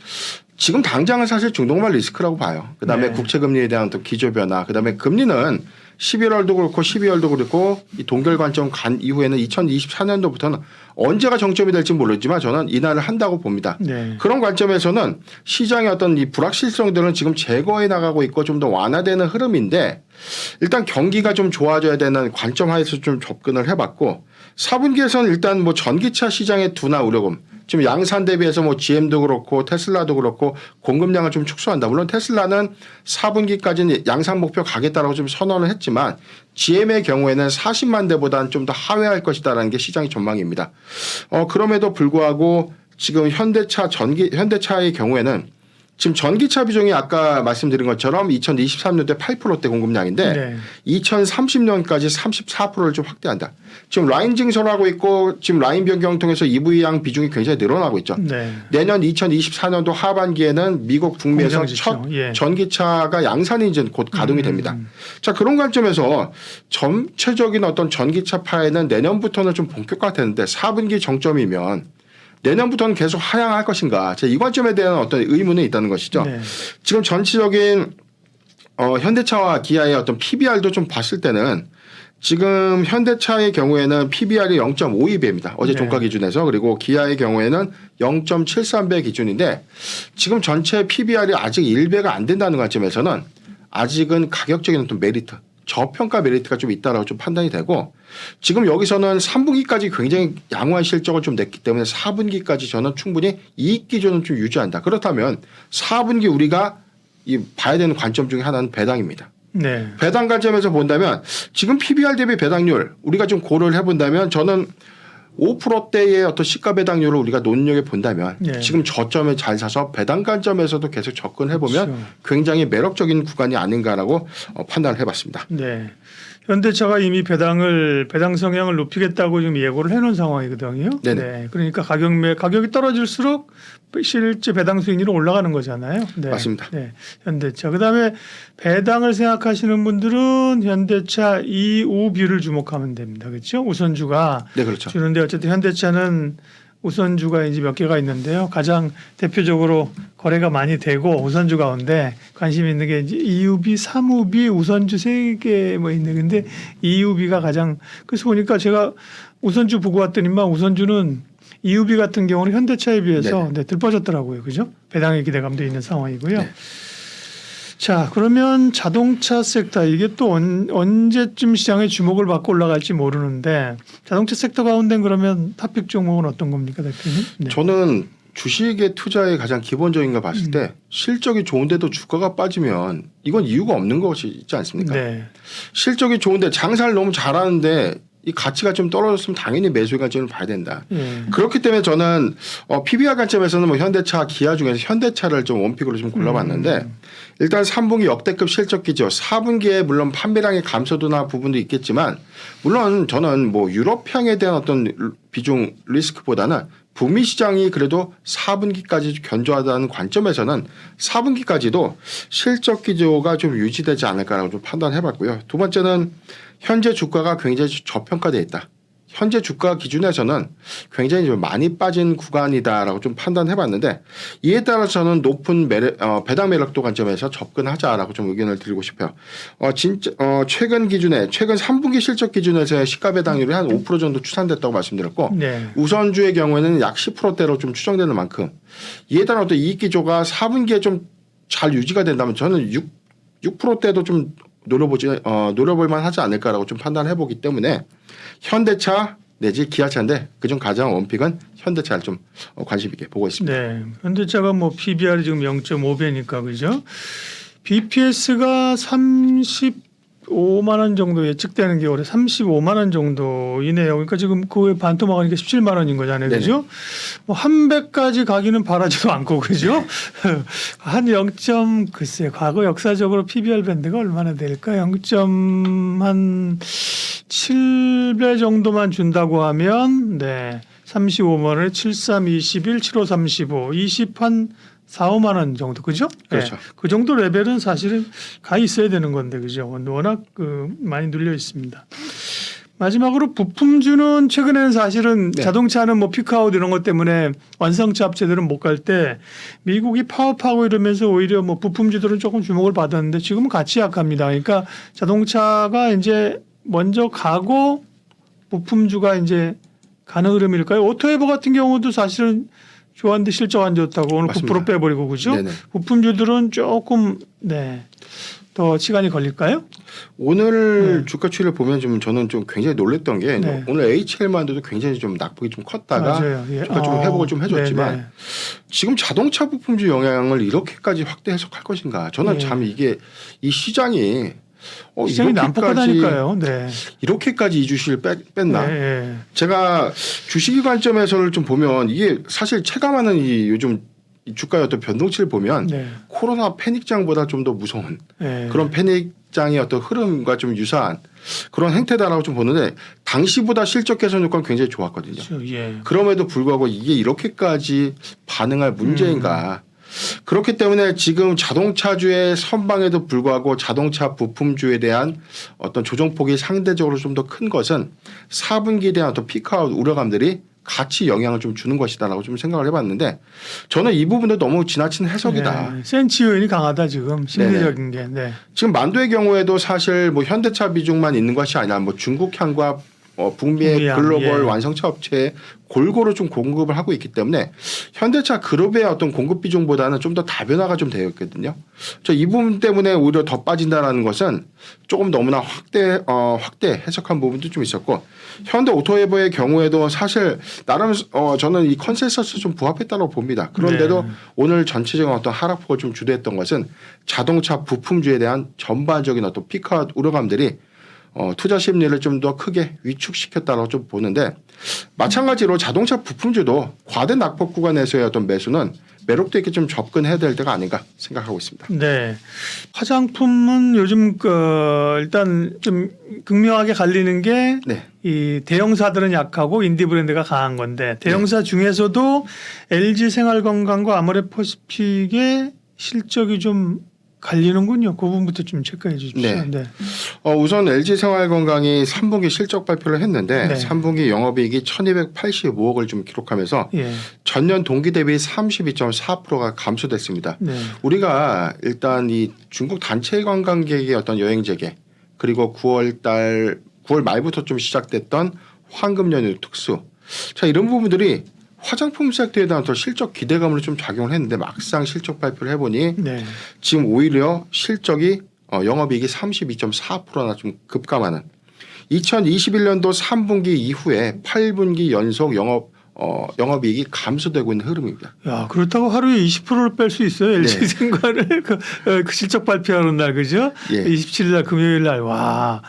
지금 당장은 사실 중동발 리스크라고 봐요. 그다음에 네. 국채금리에 대한 또 기조 변화, 그다음에 금리는 11월도 그렇고 12월도 그렇고 이 동결 관점 간 이후에는 2024년도부터는 언제가 정점이 될지 모르지만 저는 인하를 한다고 봅니다. 네. 그런 관점에서는 시장의 어떤 이 불확실성들은 지금 제거해 나가고 있고 좀 더 완화되는 흐름인데 일단 경기가 좀 좋아져야 되는 관점 하에서 좀 접근을 해봤고 4분기에서는 일단 뭐 전기차 시장의 둔화 우려금 지금 양산 대비해서 뭐 GM도 그렇고 테슬라도 그렇고 공급량을 좀 축소한다. 물론 테슬라는 4분기까지는 양산 목표 가겠다라고 좀 선언을 했지만 GM의 경우에는 40만 대보다는 좀 더 하회할 것이다라는 게 시장의 전망입니다. 그럼에도 불구하고 지금 현대차의 경우에는 지금 전기차 비중이 아까 말씀드린 것처럼 2023년도에 8%대 공급량인데 네. 2030년까지 34%를 좀 확대한다. 지금 라인 증설을 하고 있고 지금 라인 변경을 통해서 EV양 비중이 굉장히 늘어나고 있죠. 네. 내년 2024년도 하반기에는 미국 북미에서 공장지죠. 첫 예. 전기차가 양산이 이제 곧 가동이 됩니다. 자, 그런 관점에서 전체적인 어떤 전기차파에는 내년부터는 좀 본격화되는데 4분기 정점이면 내년부터는 계속 하향할 것인가? 이 관점에 대한 어떤 의문이 있다는 것이죠. 네. 지금 전체적인 현대차와 기아의 어떤 PBR도 좀 봤을 때는 지금 현대차의 경우에는 PBR이 0.52배입니다. 어제 네. 종가 기준에서. 그리고 기아의 경우에는 0.73배 기준인데 지금 전체 PBR이 아직 1배가 안 된다는 관점에서는 아직은 가격적인 어떤 메리트, 저평가 메리트가 좀 있다라고 좀 판단이 되고 지금 여기서는 3분기까지 굉장히 양호한 실적을 좀 냈기 때문에 4분기까지 저는 충분히 이익 기조는 좀 유지한다. 그렇다면 4분기 우리가 봐야 되는 관점 중에 하나는 배당입니다. 네. 배당 관점에서 본다면 지금 PBR 대비 배당률 우리가 좀 고려를 해본다면 저는 5%대의 어떤 시가 배당률을 우리가 눈여겨 본다면 네. 지금 저점에 잘 사서 배당 관점에서도 계속 접근해보면 그렇죠. 굉장히 매력적인 구간이 아닌가라고 판단을 해봤습니다. 네. 현대차가 이미 배당 성향을 높이겠다고 지금 예고를 해놓은 상황이거든요. 네네. 네. 그러니까 가격이 떨어질수록 실제 배당 수익률은 올라가는 거잖아요. 네. 맞습니다. 네. 현대차. 그다음에 배당을 생각하시는 분들은 현대차 이우비를 주목하면 됩니다. 그렇죠? 우선주가 네, 그렇죠. 주는데 어쨌든 현대차는 우선주가 이제 몇 개가 있는데요. 가장 대표적으로 거래가 많이 되고 우선주 가운데 관심 있는 게 이제 EUB, 3우비, 우선주 3개 뭐 있는데 근데 EUB가 가장 그래서 보니까 제가 우선주 보고 왔더니만 우선주는 EUB 같은 경우는 현대차에 비해서 네, 들빠졌더라고요. 그죠? 배당의 기대감도 있는 상황이고요. 네. 자, 그러면 자동차 섹터 이게 또 언제쯤 시장에 주목을 받고 올라갈지 모르는데 자동차 섹터 가운데 그러면 탑픽 종목은 어떤 겁니까, 대표님? 네. 저는 주식의 투자의 가장 기본적인 걸 봤을 때 실적이 좋은데도 주가가 빠지면 이건 이유가 없는 것이지 않습니까? 네. 실적이 좋은데 장사를 너무 잘하는데 이 가치가 좀 떨어졌으면 당연히 매수의 관점을 봐야 된다. 예. 그렇기 때문에 저는 PBR 관점에서는 뭐 현대차, 기아 중에서 현대차를 좀 원픽으로 좀 골라봤는데 일단 3분기 역대급 실적 기조, 4분기에 물론 판매량의 감소도나 부분도 있겠지만 물론 저는 뭐 유럽향에 대한 어떤 비중 리스크보다는 북미 시장이 그래도 4분기까지 견조하다는 관점에서는 4분기까지도 실적 기조가 좀 유지되지 않을까라고 좀 판단해봤고요. 두 번째는 현재 주가가 굉장히 저평가되어 있다. 현재 주가 기준에서는 굉장히 좀 많이 빠진 구간이다라고 좀 판단해봤는데 이에 따라서 저는 높은 배당 매력도 관점에서 접근하자라고 좀 의견을 드리고 싶어요. 최근 3분기 실적 기준에서의 시가 배당률이 한 5% 정도 추산됐다고 말씀드렸고 네. 우선주의 경우에는 약 10%대로 좀 추정되는 만큼 이에 따른 어떤 이익 기조가 4분기에 좀 잘 유지가 된다면 저는 6%대도 좀 노려볼 만하지 않을까라고 좀 판단해 보기 때문에 현대차 내지 기아차인데 그중 가장 원픽은 현대차를 좀 관심 있게 보고 있습니다. 네. 현대차가 뭐 PBR이 지금 0.5배니까 그죠? BPS가 35만 원 정도 예측되는 게 올해 35만 원 정도이네요. 그러니까 지금 그에 반토막하니까 17만 원인 거잖아요. 그죠? 뭐 한 배까지 가기는 바라지도 않고 그죠? 한 0. 글쎄 과거 역사적으로 PBR 밴드가 얼마나 될까? 0.7배 정도만 준다고 하면 네. 35만 원에 73, 21, 75, 35, 20 한 4, 5만 원 정도 그죠? 그렇죠. 네. 그 정도 레벨은 사실은 가 있어야 되는 건데 그죠? 워낙 많이 눌려 있습니다. 마지막으로 부품주는 최근에는 사실은 네. 자동차는 뭐 피크아웃 이런 것 때문에 완성차 업체들은 못 갈 때 미국이 파업하고 이러면서 오히려 뭐 부품주들은 조금 주목을 받았는데 지금은 같이 약합니다. 그러니까 자동차가 이제 먼저 가고 부품주가 이제 가는 흐름일까요? 오토에버 같은 경우도 사실은 좋았는데 실적 안 좋다고 오늘 맞습니다. 9% 빼버리고 그죠? 네네. 부품주들은 조금 네. 더 시간이 걸릴까요? 오늘 주가 추이를 보면 저는 좀 굉장히 놀랬던 게 네. 오늘 HL만도 굉장히 좀 낙폭이 좀 컸다가 맞아요. 예. 주가 좀 회복을 좀 해줬지만 네네. 지금 자동차 부품주 영향을 이렇게까지 확대 해석할 것인가? 저는 예. 참 이게 이 시장이 시장이 난폭하다니까요. 네. 이렇게까지 이주시를 뺐나? 네, 네. 제가 주식의 관점에서를 좀 보면 이게 사실 체감하는 이 요즘 이 주가의 어떤 변동치를 보면 네. 코로나 패닉장보다 좀 더 무서운 네. 그런 패닉장의 어떤 흐름과 좀 유사한 그런 행태다라고 좀 보는데 당시보다 실적 개선 효과는 굉장히 좋았거든요. 그렇죠. 예. 그럼에도 불구하고 이게 이렇게까지 반응할 문제인가? 그렇기 때문에 지금 자동차주의 선방에도 불구하고 자동차 부품주에 대한 어떤 조정폭이 상대적으로 좀 더 큰 것은 4분기에 대한 어떤 피크아웃 우려감들이 같이 영향을 좀 주는 것이다라고 좀 생각을 해봤는데 저는 이 부분도 너무 지나친 해석이다. 네. 센치 요인이 강하다 지금 심리적인 게. 네. 지금 만두의 경우에도 사실 뭐 현대차 비중만 있는 것이 아니라 뭐 중국향과 북미의 북미향, 글로벌 예. 완성차 업체에 골고루 좀 공급을 하고 있기 때문에 현대차 그룹의 어떤 공급 비중보다는 좀 더 다변화가 좀 되어 있거든요. 저 이 부분 때문에 오히려 더 빠진다라는 것은 조금 너무나 확대 해석한 부분도 좀 있었고 현대 오토에버의 경우에도 사실 나름 저는 이 컨센서스 좀 부합했다고 봅니다. 그런데도 네. 오늘 전체적인 어떤 하락폭을 좀 주도했던 것은 자동차 부품주에 대한 전반적인 어떤 피크아웃 우려감들이 투자 심리를 좀 더 크게 위축시켰다고 좀 보는데 마찬가지로 자동차 부품주도 과대 낙폭 구간에서의 어떤 매수는 매력도 있게 좀 접근해야 될 때가 아닌가 생각하고 있습니다. 네. 화장품은 요즘 일단 좀 극명하게 갈리는 게 네. 이 대형사들은 약하고 인디 브랜드가 강한 건데 대형사 중에서도 LG 생활건강과 아모레퍼시픽의 실적이 좀 갈리는군요. 그 부분부터 좀 체크해 주십시오. 네. 네. 우선 LG 생활건강이 3분기 실적 발표를 했는데 네. 3분기 영업이익이 1,285억을 좀 기록하면서 예. 전년 동기 대비 32.4%가 감소됐습니다. 네. 우리가 일단 이 중국 단체 관광객의 어떤 여행 재개 그리고 9월 말부터 좀 시작됐던 황금 연휴 특수 자 이런 부분들이 화장품 섹터에 대한 더 실적 기대감으로 좀 작용을 했는데 막상 실적 발표를 해보니 네. 지금 오히려 실적이 영업이익이 32.4%나 좀 급감하는 2021년도 3분기 이후에 8분기 연속 영업이익이 감소되고 있는 흐름입니다. 야, 그렇다고 하루에 20%를 뺄 수 있어요. LG 생과를 그 실적 발표하는 날 그죠? 예. 27일 날 금요일 날 와.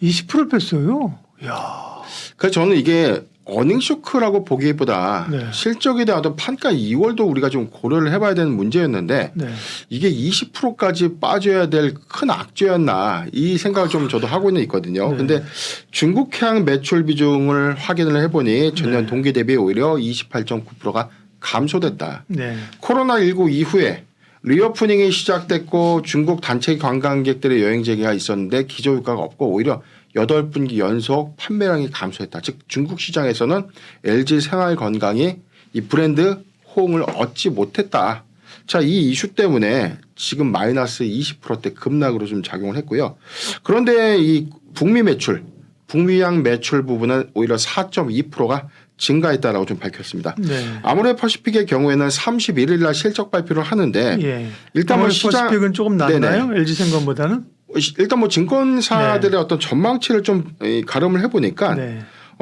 20%를 뺐어요. 야. 그래서 저는 이게 어닝 쇼크라고 보기보다 네. 실적에 대한 어떤 판가 2월도 우리가 좀 고려를 해봐야 되는 문제였는데 네. 이게 20%까지 빠져야 될 큰 악재였나 이 생각을 좀 저도 하고는 있거든요. 네. 근데 중국향 매출 비중을 확인을 해보니 전년 네. 동기 대비 오히려 28.9%가 감소됐다. 네. 코로나19 이후에 리오프닝이 시작됐고 중국 단체 관광객들의 여행 재개가 있었는데 기저효과가 없고 오히려 8분기 연속 판매량이 감소했다. 즉 중국 시장에서는 LG 생활건강이 이 브랜드 호응을 얻지 못했다. 자, 이 이슈 때문에 지금 마이너스 20%대 급락으로 좀 작용을 했고요. 그런데 이 북미향 매출 부분은 오히려 4.2%가 증가했다라고 좀 밝혔습니다. 네. 아모레퍼시픽의 경우에는 31일 날 실적 발표를 하는데 예. 일단 뭐 시장 퍼시픽은 조금 낫나요? LG 생과보다는? 일단 뭐 증권사들의 어떤 전망치를 좀 가름을 해보니까 네.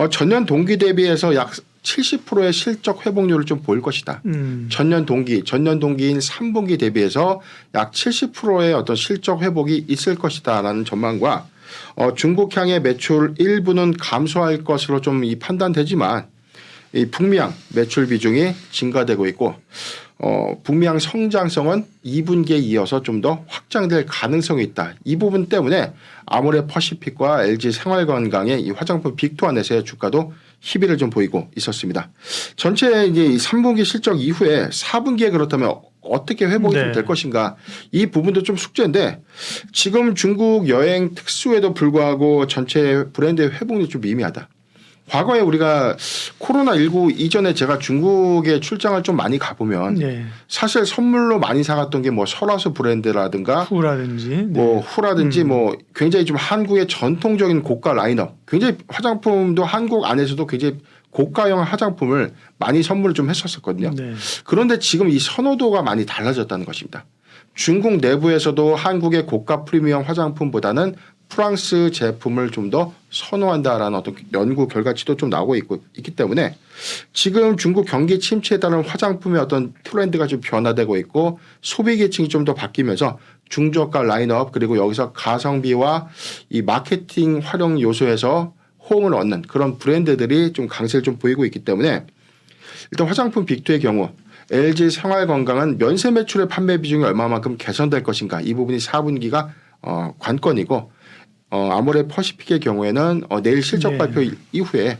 전년 동기 대비해서 약 70%의 실적 회복률을 좀 보일 것이다. 전년 동기인 3분기 대비해서 약 70%의 어떤 실적 회복이 있을 것이다라는 전망과 중국향의 매출 일부는 감소할 것으로 좀 판단되지만 이 북미향 매출 비중이 증가되고 있고 북미향 성장성은 2분기에 이어서 좀 더 확장될 가능성이 있다. 이 부분 때문에 아모레퍼시픽과 LG 생활건강의 이 화장품 빅2안에서의 주가도 희비를 좀 보이고 있었습니다. 전체 이제 3분기 실적 이후에 4분기에 그렇다면 어떻게 회복이 좀 될 것인가 이 부분도 좀 숙제인데 지금 중국 여행 특수에도 불구하고 전체 브랜드의 회복률이 좀 미미하다. 과거에 우리가 코로나19 이전에 제가 중국에 출장을 좀 많이 가보면 네. 사실 선물로 많이 사갔던 게 뭐 설화수 브랜드라든가 후라든지. 네. 뭐 후라든지 뭐 굉장히 좀 한국의 전통적인 고가 라인업 굉장히 화장품도 한국 안에서도 굉장히 고가형 화장품을 많이 선물을 좀 했었었거든요. 네. 그런데 지금 이 선호도가 많이 달라졌다는 것입니다. 중국 내부에서도 한국의 고가 프리미엄 화장품보다는 프랑스 제품을 좀 더 선호한다라는 어떤 연구 결과치도 좀 나오고 있기 때문에 지금 중국 경기 침체에 따른 화장품의 어떤 트렌드가 좀 변화되고 있고 소비 계층이 좀 더 바뀌면서 중저가 라인업 그리고 여기서 가성비와 이 마케팅 활용 요소에서 호응을 얻는 그런 브랜드들이 좀 강세를 좀 보이고 있기 때문에 일단 화장품 빅2의 경우 LG 생활건강은 면세 매출의 판매 비중이 얼마만큼 개선될 것인가 이 부분이 4분기가 관건이고 아모레 퍼시픽의 경우에는 내일 실적 발표 이후에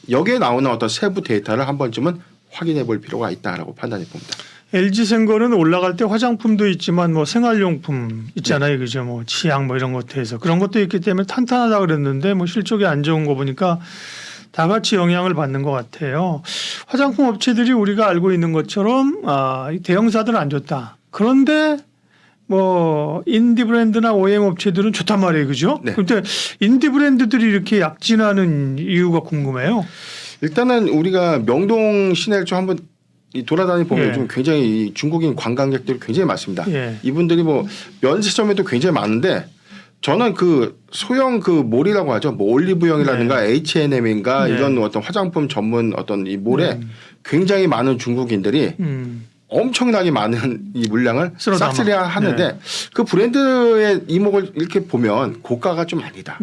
여기에 나오는 어떤 세부 데이터를 한 번쯤은 확인해 볼 필요가 있다라고 판단해 봅니다. LG생거는 올라갈 때 화장품도 있지만 뭐 생활용품 있잖아요. 그죠? 뭐 치약 뭐 이런 것도 해서 그런 것도 있기 때문에 탄탄하다 그랬는데 뭐 실적이 안 좋은 거 보니까 다 같이 영향을 받는 것 같아요. 화장품 업체들이 우리가 알고 있는 것처럼 이 대형사들은 안 좋다. 그런데 뭐 인디 브랜드나 OEM 업체들은 좋단 말이에요. 그죠? 네. 그런데 인디 브랜드들이 이렇게 약진하는 이유가 궁금해요. 일단은 우리가 명동 시내를 좀 한번 돌아다니 보면 예. 좀 굉장히 중국인 관광객들이 굉장히 많습니다. 예. 이분들이 뭐 면세점에도 굉장히 많은데 저는 그 소형 그 몰이라고 하죠. 뭐 올리브영이라든가 H&M인가 네. 이런 어떤 화장품 전문 어떤 이 몰에 굉장히 많은 중국인들이 엄청나게 많은 이 물량을 쓸어 담아. 싹쓸이 하는데 그 브랜드의 이목을 이렇게 보면 고가가 좀 아니다.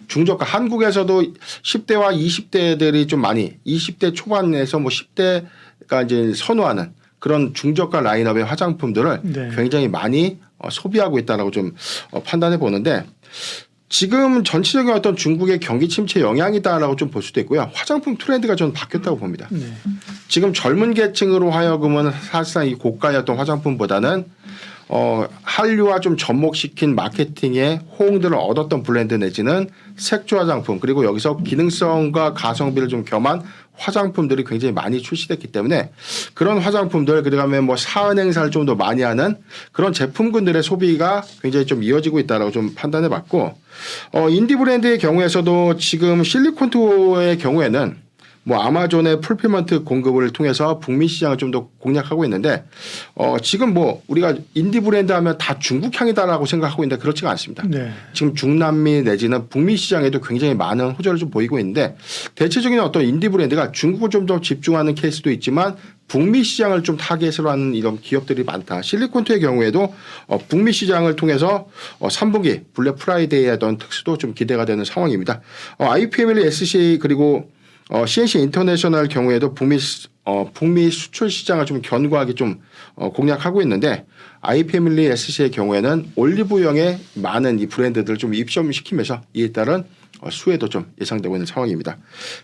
중저가 한국에서도 10대와 20대들이 좀 많이 20대 초반에서 뭐 10대가 이제 선호하는 그런 중저가 라인업의 화장품들을 네. 굉장히 많이 소비하고 있다라고 좀 판단해 보는데 지금 전체적인 어떤 중국의 경기 침체 영향이다라고 좀 볼 수도 있고요. 화장품 트렌드가 저는 바뀌었다고 봅니다. 네. 지금 젊은 계층으로 하여금은 사실상 이 고가의 어떤 화장품보다는 한류와 좀 접목시킨 마케팅에 호응들을 얻었던 브랜드 내지는 색조 화장품 그리고 여기서 기능성과 가성비를 좀 겸한 화장품들이 굉장히 많이 출시됐기 때문에 그런 화장품들 그다음에 뭐 사은 행사를 좀 더 많이 하는 그런 제품군들의 소비가 굉장히 좀 이어지고 있다라고 좀 판단해 봤고 인디 브랜드의 경우에서도 지금 실리콘투어의 경우에는 뭐 아마존의 풀필먼트 공급을 통해서 북미 시장을 좀 더 공략하고 있는데 지금 뭐 우리가 인디 브랜드 하면 다 중국향이다라고 생각하고 있는데 그렇지가 않습니다. 네. 지금 중남미 내지는 북미 시장에도 굉장히 많은 호조를 좀 보이고 있는데 대체적인 어떤 인디 브랜드가 중국을 좀 더 집중하는 케이스도 있지만 북미 시장을 좀 타겟으로 하는 이런 기업들이 많다. 실리콘투의 경우에도 북미 시장을 통해서 3분기 블랙 프라이데이의 어떤 특수도 좀 기대가 되는 상황입니다. IPML, SCA 그리고 CNC 인터내셔널 경우에도 북미 수출 시장을 좀 견고하게 좀 공략하고 있는데 IP밀리 SC의 경우에는 올리브영에 많은 이 브랜드들을 좀 입점시키면서 이에 따른 수혜도 좀 예상되고 있는 상황입니다.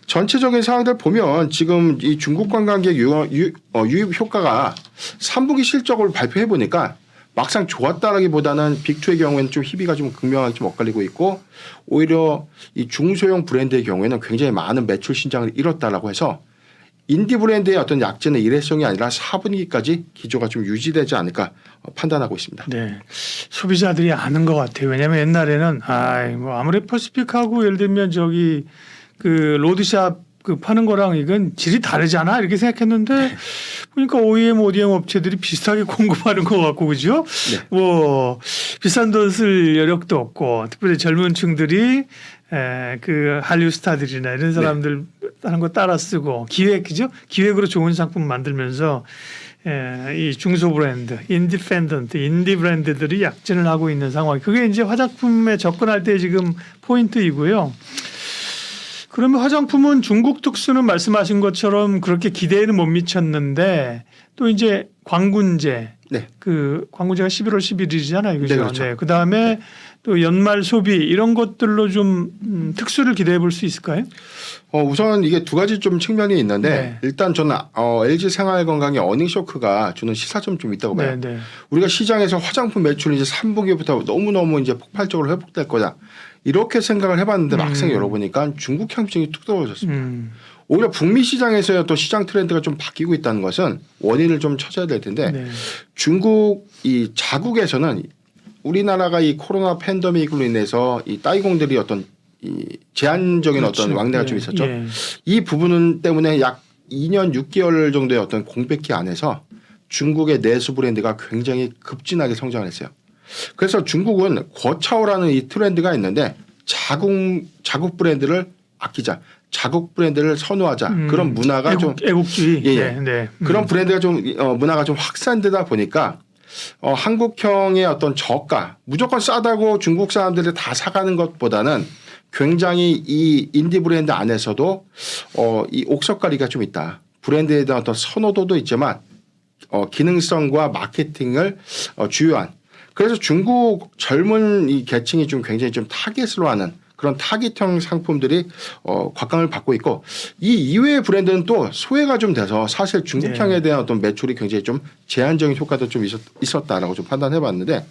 전체적인 상황들 보면 지금 이 중국 관광객 유입 효과가 3분기 실적을 발표해 보니까 막상 좋았다라기보다는 빅2의 경우에는 좀 희비가 좀 극명하게 좀 엇갈리고 있고 오히려 이 중소형 브랜드의 경우에는 굉장히 많은 매출 신장을 잃었다라고 해서 인디 브랜드의 어떤 약진의 일회성이 아니라 4분기까지 기조가 좀 유지되지 않을까 판단하고 있습니다. 네, 소비자들이 아는 것 같아요. 왜냐하면 옛날에는 뭐 아무래도 퍼시픽하고 예를 들면 저기 그 로드샵 그 파는 거랑 이건 질이 다르잖아 이렇게 생각했는데 보니까 OEM, ODM 업체들이 비슷하게 공급하는 것 같고 그죠? 네. 뭐 비싼 돈 쓸 여력도 없고 특별히 젊은 층들이 그 한류 스타들이나 이런 사람들 하는 거 따라 쓰고 그죠? 기획으로 좋은 상품 만들면서 이 중소 브랜드, 인디펜던트, 인디 브랜드들이 약진을 하고 있는 상황. 그게 이제 화장품에 접근할 때 지금 포인트이고요. 그러면 화장품은 중국 특수는 말씀하신 것처럼 그렇게 기대에는 못 미쳤는데 또 이제 광군제, 네. 그 광군제가 11월 11일이잖아요, 그죠? 네, 그렇죠. 네. 그 다음에 또 연말 소비 이런 것들로 좀 특수를 기대해 볼 수 있을까요? 우선 이게 두 가지 좀 측면이 있는데 네. 일단 저는 LG 생활건강의 어닝 쇼크가 주는 시사점 좀 있다고 봐요. 네, 네. 우리가 시장에서 화장품 매출이 이제 3분기부터 너무너무 이제 폭발적으로 회복될 거다. 이렇게 생각을 해봤는데 막상 열어보니까 중국 향증이 뚝 떨어졌습니다. 오히려 북미 시장에서의 또 시장 트렌드가 좀 바뀌고 있다는 것은 원인을 좀 찾아야 될 텐데 네. 중국 이 자국에서는 우리나라가 이 코로나 팬데믹으로 인해서 이 따이공들이 어떤 이 제한적인 그렇죠. 어떤 왕래가 예, 좀 있었죠. 예. 이 부분 때문에 약 2년 6개월 정도의 어떤 공백기 안에서 중국의 내수 브랜드가 굉장히 급진하게 성장을 했어요. 그래서 중국은 거차오라는 이 트렌드가 있는데 자국 브랜드를 아끼자, 자국 브랜드를 선호하자 그런 문화가 좀 애국주의 예. 네, 네. 그런 브랜드가 좀 문화가 좀 확산되다 보니까 한국형의 어떤 저가 무조건 싸다고 중국 사람들이 다 사가는 것보다는 굉장히 이 인디 브랜드 안에서도 이 옥석가리가 좀 있다. 브랜드에 대한 어떤 선호도도 있지만 기능성과 마케팅을 주요한 그래서 중국 젊은 이 계층이 좀 굉장히 좀 타깃으로 하는 그런 타깃형 상품들이 곽강을 받고 있고 이 이외의 브랜드는 또 소외가 좀 돼서 사실 중국향에 대한 어떤 매출이 굉장히 좀 제한적인 효과도 좀 있었다라고 좀 판단해 봤는데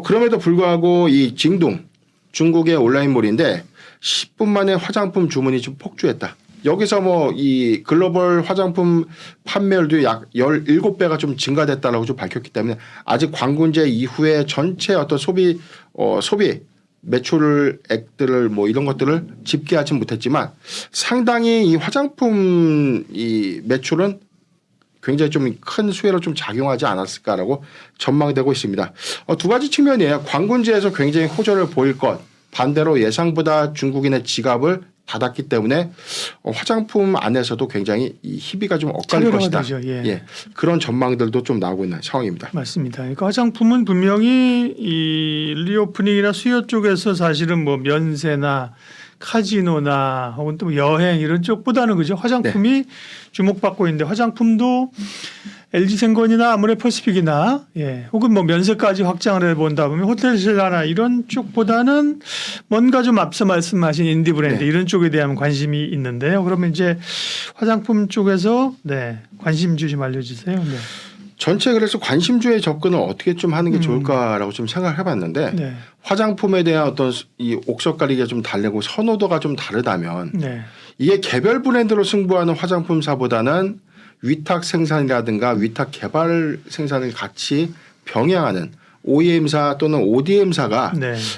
그럼에도 불구하고 이 징동 중국의 온라인몰인데 10분 만에 화장품 주문이 좀 폭주했다. 여기서 뭐 이 글로벌 화장품 판매율도 약 17배가 좀 증가됐다라고 좀 밝혔기 때문에 아직 광군제 이후에 전체 어떤 소비 매출액들을 뭐 이런 것들을 집계하지 못했지만 상당히 이 화장품 이 매출은 굉장히 좀 큰 수혜로 좀 작용하지 않았을까라고 전망되고 있습니다. 두 가지 측면이에요. 광군제에서 굉장히 호전을 보일 것 반대로 예상보다 중국인의 지갑을 닫았기 때문에 화장품 안에서도 굉장히 이 희비가 좀 엇갈릴 것이다. 되죠. 예. 예. 그런 전망들도 좀 나오고 있는 상황입니다. 맞습니다. 그러니까 화장품은 분명히 이 리오프닝이나 수요 쪽에서 사실은 뭐 면세나 카지노나 혹은 또 여행 이런 쪽보다는 그죠 화장품이 주목받고 있는데 화장품도 LG생건이나 아모레퍼시픽이나 혹은 뭐 면세까지 확장을 해본다 보면 호텔신라나 이런 쪽보다는 뭔가 좀 앞서 말씀하신 인디 브랜드 이런 쪽에 대한 관심이 있는데요. 그러면 이제 화장품 쪽에서 관심주 좀 알려주세요. 네. 전체 그래서 관심주의 접근을 어떻게 좀 하는 게 좋을까라고 좀 생각을 해봤는데 화장품에 대한 어떤 이 옥석가리가 좀 다르고 선호도가 좀 다르다면 이게 개별 브랜드로 승부하는 화장품사보다는 위탁 생산이라든가 위탁 개발 생산을 같이 병행하는 OEM사 또는 ODM사가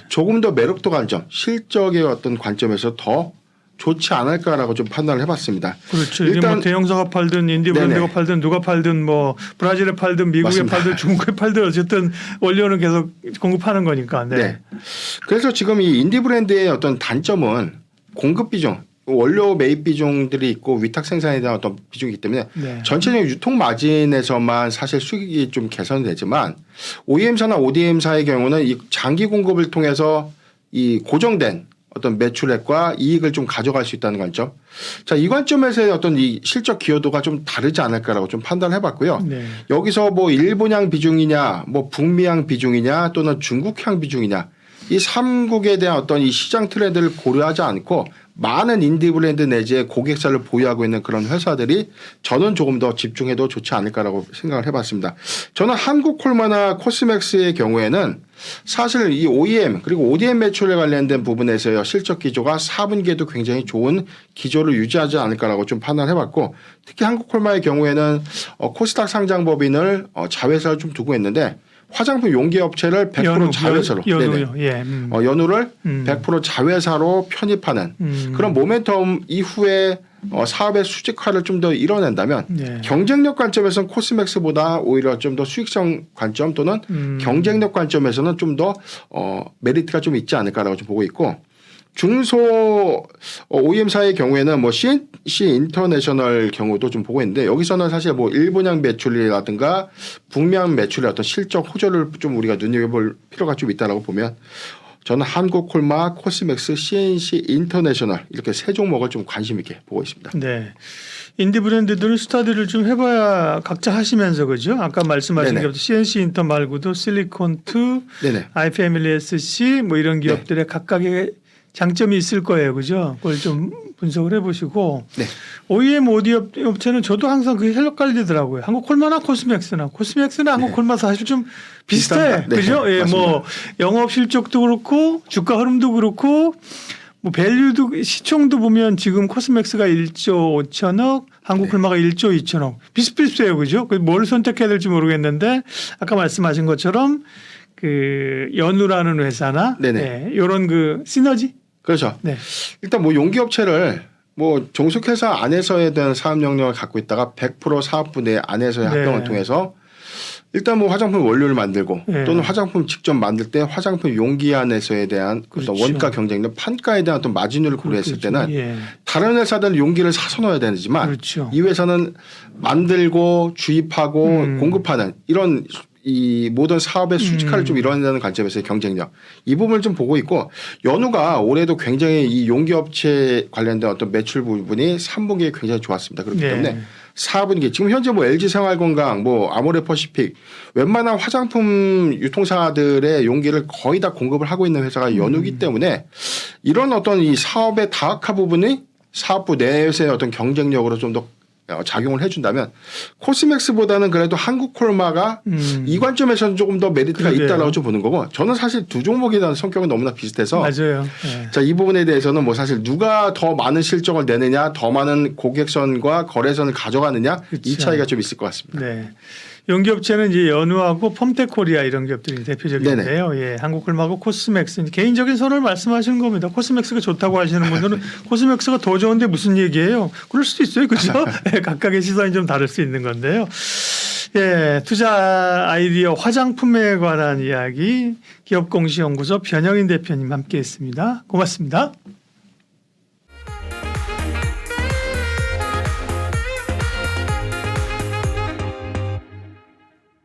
조금 더 매력도 관점, 실적의 어떤 관점에서 더 좋지 않을까라고 좀 판단을 해봤습니다. 그렇죠. 일단 뭐 대형사가 팔든 인디 브랜드가 팔든 누가 팔든 뭐 브라질에 팔든 미국에 맞습니다. 팔든 중국에 팔든 어쨌든 원료는 계속 공급하는 거니까. 그래서 지금 이 인디 브랜드의 어떤 단점은 공급 비중, 원료 매입 비중들이 있고 위탁 생산에 대한 어떤 비중이기 때문에 전체적인 유통 마진에서만 사실 수익이 좀 개선되지만 OEM사나 ODM사의 경우는 이 장기 공급을 통해서 이 고정된 어떤 매출액과 이익을 좀 가져갈 수 있다는 관점. 자, 이 관점에서의 어떤 이 실적 기여도가 좀 다르지 않을까라고 좀 판단을 해봤고요. 여기서 뭐 일본향 비중이냐, 뭐 북미향 비중이냐, 또는 중국향 비중이냐, 이 3국에 대한 어떤 이 시장 트렌드를 고려하지 않고 많은 인디 브랜드 내지의 고객사를 보유하고 있는 그런 회사들이 저는 조금 더 집중해도 좋지 않을까라고 생각을 해봤습니다. 저는 한국콜마나 코스맥스의 경우에는 사실 이 OEM 그리고 ODM 매출에 관련된 부분에서의 실적 기조가 4분기에도 굉장히 좋은 기조를 유지하지 않을까라고 좀 판단해봤고 특히 한국콜마의 경우에는 코스닥 상장법인을 자회사를 좀 두고 있는데 화장품 용기 업체를 100% 자회사로 연우를 100% 자회사로 편입하는 그런 모멘텀 이후에 사업의 수직화를 좀 더 이뤄낸다면 경쟁력 관점에서는 코스맥스보다 오히려 좀 더 수익성 관점 또는 경쟁력 관점에서는 좀 더 메리트가 좀 있지 않을까라고 좀 보고 있고 중소 OEM사의 경우에는 뭐 CNC 인터내셔널 경우도 좀 보고 있는데 여기서는 사실 뭐 일본향 매출이라든가 북미향 매출의 어떤 실적 호조를 좀 우리가 눈여겨볼 필요가 좀 있다라고 보면 저는 한국콜마, 코스맥스, CNC 인터내셔널 이렇게 세 종목을 좀 관심 있게 보고 있습니다. 네. 인디 브랜드들은 스타디를 좀 해봐야 각자 하시면서 그죠? 아까 말씀하신 게 CNC 인터 말고도 실리콘2, 아이패밀리 SC 뭐 이런 기업들의 각각의 장점이 있을 거예요. 그죠? 그걸 좀 분석을 해보시고 OEM ODM 업체는 저도 항상 그게 헷갈리더라고요. 한국콜마나 코스맥스나 한국콜마 사실 좀 비슷해. 그죠? 뭐 영업 실적도 그렇고 주가 흐름도 그렇고 뭐 밸류도 시총도 보면 지금 코스맥스가 1조 5천억 한국콜마가 1조 2천억 비슷비슷해요. 그죠? 뭘 선택해야 될지 모르겠는데 아까 말씀하신 것처럼 그 연우라는 회사나 이런 그 시너지 그렇죠. 일단 뭐 용기 업체를 뭐 종속회사 안에서에 대한 사업 영역을 갖고 있다가 100% 사업부 내 안에서의 합병을 통해서 일단 뭐 화장품 원료를 만들고 예. 또는 화장품 직접 만들 때 화장품 용기 안에서에 대한 그렇죠. 어떤 원가 경쟁력, 판가에 대한 어떤 마진율을 고려했을 때는 예. 다른 회사들은 용기를 사서 넣어야 되지만 그렇죠. 이 회사는 만들고 주입하고 공급하는 이런 이 모든 사업의 수직화를 좀 이뤄낸다는 관점에서의 경쟁력 이 부분을 좀 보고 있고 연우가 올해도 굉장히 이 용기 업체 관련된 어떤 매출 부분이 3분기에 굉장히 좋았습니다. 그렇기 네. 때문에 4분기 지금 현재 뭐 LG 생활건강 뭐 아모레퍼시픽 웬만한 화장품 유통사들의 용기를 거의 다 공급을 하고 있는 회사가 연우기 때문에 이런 어떤 이 사업의 다각화 부분이 사업부 내에서의 어떤 경쟁력으로 좀 더 작용을 해준다면 코스맥스보다는 그래도 한국콜마가 이 관점에서는 조금 더 메리트가 그러게요. 있다라고 좀 보는 거고 저는 사실 두 종목에 대한 성격은 너무나 비슷해서 맞아요. 예. 자, 이 부분에 대해서는 뭐 사실 누가 더 많은 실적을 내느냐 더 많은 고객선과 거래선을 가져가느냐 이 그쵸. 차이가 좀 있을 것 같습니다. 네. 용기업체는 이제 연우하고 펌텍코리아 이런 기업들이 대표적인데요. 예, 한국콜마하고 코스맥스 개인적인 선호를 말씀하시는 겁니다. 코스맥스가 좋다고 하시는 분들은 코스맥스가 더 좋은데 무슨 얘기예요? 그럴 수도 있어요, 그렇죠? 예, 각각의 시선이 좀 다를 수 있는 건데요. 예, 투자 아이디어 화장품에 관한 이야기 기업공시연구소 변영인 대표님 함께했습니다. 고맙습니다.